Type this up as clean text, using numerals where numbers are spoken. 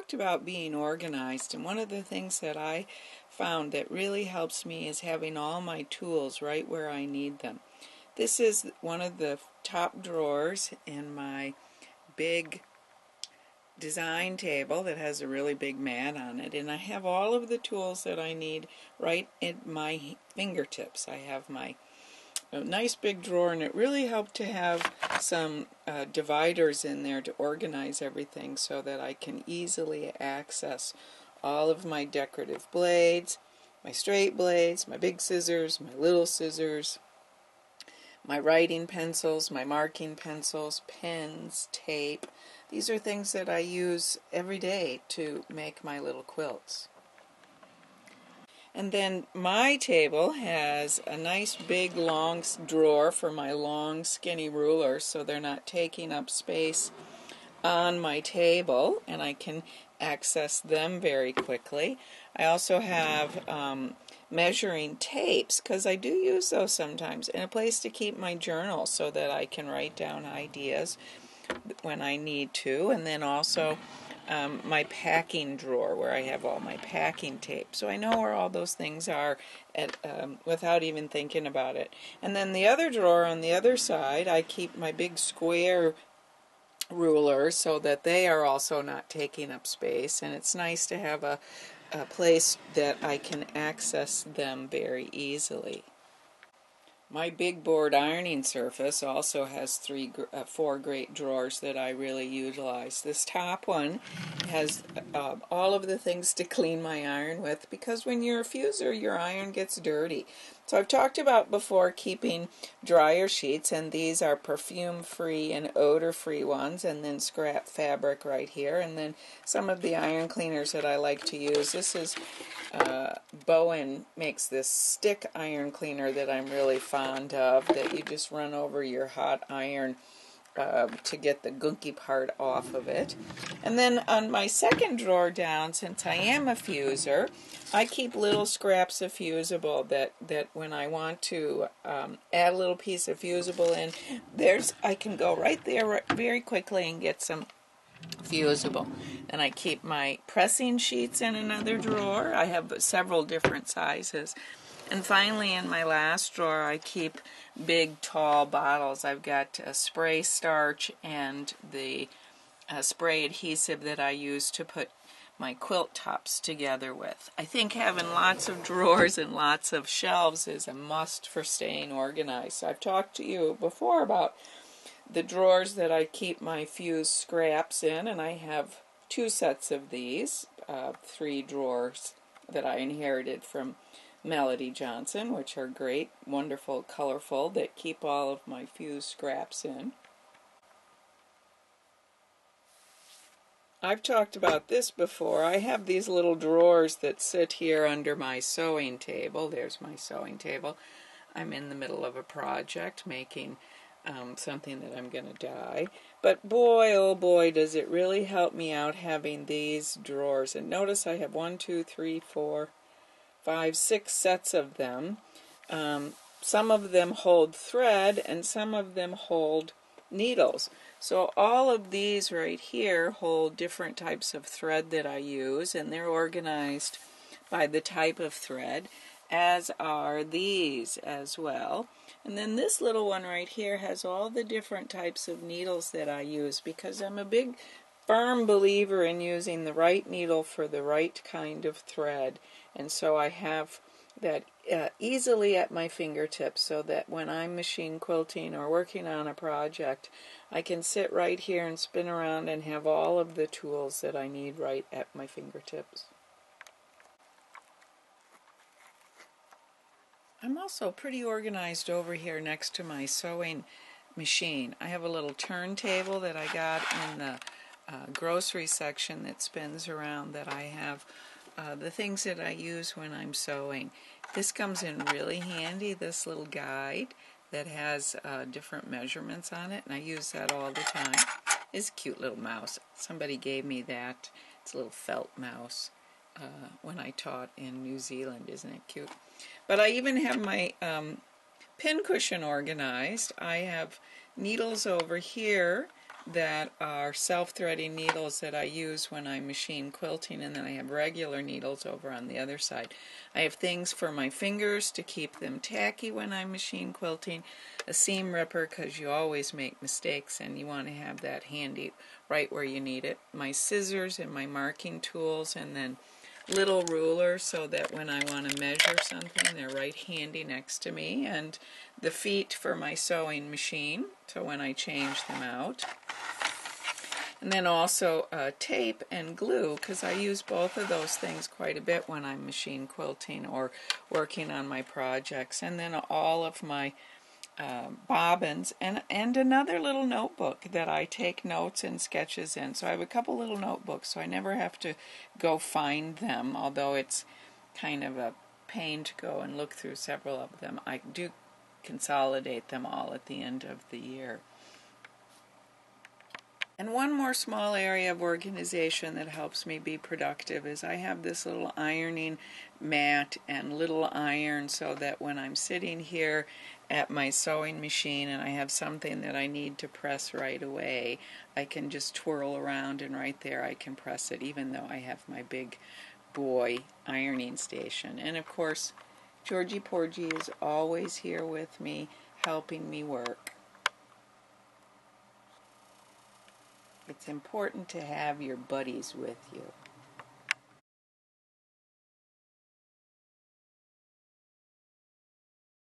talked about being organized, and one of the things that I found that really helps me is having all my tools right where I need them. This is one of the top drawers in my big design table that has a really big mat on it, and I have all of the tools that I need right at my fingertips. I have my nice big drawer, and it really helped to have some dividers in there to organize everything so that I can easily access all of my decorative blades, my straight blades, my big scissors, my little scissors, my writing pencils, my marking pencils, pens, tape. These are things that I use every day to make my little quilts. And then my table has a nice big long drawer for my long skinny rulers so they're not taking up space on my table, and I can access them very quickly. I also have measuring tapes, because I do use those sometimes, and a place to keep my journal so that I can write down ideas when I need to, and then also my packing drawer where I have all my packing tape. So I know where all those things are without even thinking about it. And then the other drawer on the other side, I keep my big square rulers so that they are also not taking up space, and it's nice to have a place that I can access them very easily. My big board ironing surface also has four great drawers that I really utilize. This top one has all of the things to clean my iron with, because when you're a fuser, your iron gets dirty. So I've talked about before keeping dryer sheets, and these are perfume-free and odor-free ones, and then scrap fabric right here, and then some of the iron cleaners that I like to use. This is Bowen makes this stick iron cleaner that I'm really fond of, that you just run over your hot iron to get the gunky part off of it. And then on my second drawer down, since I am a fuser, I keep little scraps of fusible that when I want to add a little piece of fusible in, I can go right there very quickly and get some fusible. And I keep my pressing sheets in another drawer. I have several different sizes. And finally, in my last drawer, I keep big, tall bottles. I've got spray starch and the spray adhesive that I use to put my quilt tops together with. I think having lots of drawers and lots of shelves is a must for staying organized. So I've talked to you before about the drawers that I keep my fused scraps in, and I have two sets of these, 3 drawers that I inherited from Melody Johnson, which are great, wonderful, colorful, that keep all of my fused scraps in. I've talked about this before. I have these little drawers that sit here under my sewing table. There's my sewing table. I'm in the middle of a project making something that I'm going to dye. But boy, oh boy, does it really help me out having these drawers. And notice I have 1, 2, 3, 4, 5, 6 sets of them. Some of them hold thread and some of them hold needles. So all of these right here hold different types of thread that I use, and they're organized by the type of thread, as are these as well. And then this little one right here has all the different types of needles that I use, because I'm a big firm believer in using the right needle for the right kind of thread. And so I have that easily at my fingertips, so that when I'm machine quilting or working on a project, I can sit right here and spin around and have all of the tools that I need right at my fingertips. I'm also pretty organized over here next to my sewing machine. I have a little turntable that I got in the grocery section that spins around, that I have the things that I use when I'm sewing. This comes in really handy, this little guide that has different measurements on it, and I use that all the time. It's a cute little mouse. Somebody gave me that. It's a little felt mouse when I taught in New Zealand. Isn't it cute? But I even have my pin cushion organized. I have needles over here that are self-threading needles that I use when I machine quilting, and then I have regular needles over on the other side. I have things for my fingers to keep them tacky when I'm machine quilting, a seam ripper because you always make mistakes and you want to have that handy right where you need it, my scissors and my marking tools, and then little ruler so that when I want to measure something they're right handy next to me, and the feet for my sewing machine so when I change them out, and then also tape and glue because I use both of those things quite a bit when I'm machine quilting or working on my projects, and then all of my bobbins, and another little notebook that I take notes and sketches in. So I have a couple little notebooks so I never have to go find them, although it's kind of a pain to go and look through several of them. I do consolidate them all at the end of the year. And one more small area of organization that helps me be productive is I have this little ironing mat and little iron so that when I'm sitting here at my sewing machine and I have something that I need to press right away, I can just twirl around and right there I can press it, even though I have my big boy ironing station. And of course, Georgie Porgy is always here with me, helping me work. It's important to have your buddies with you.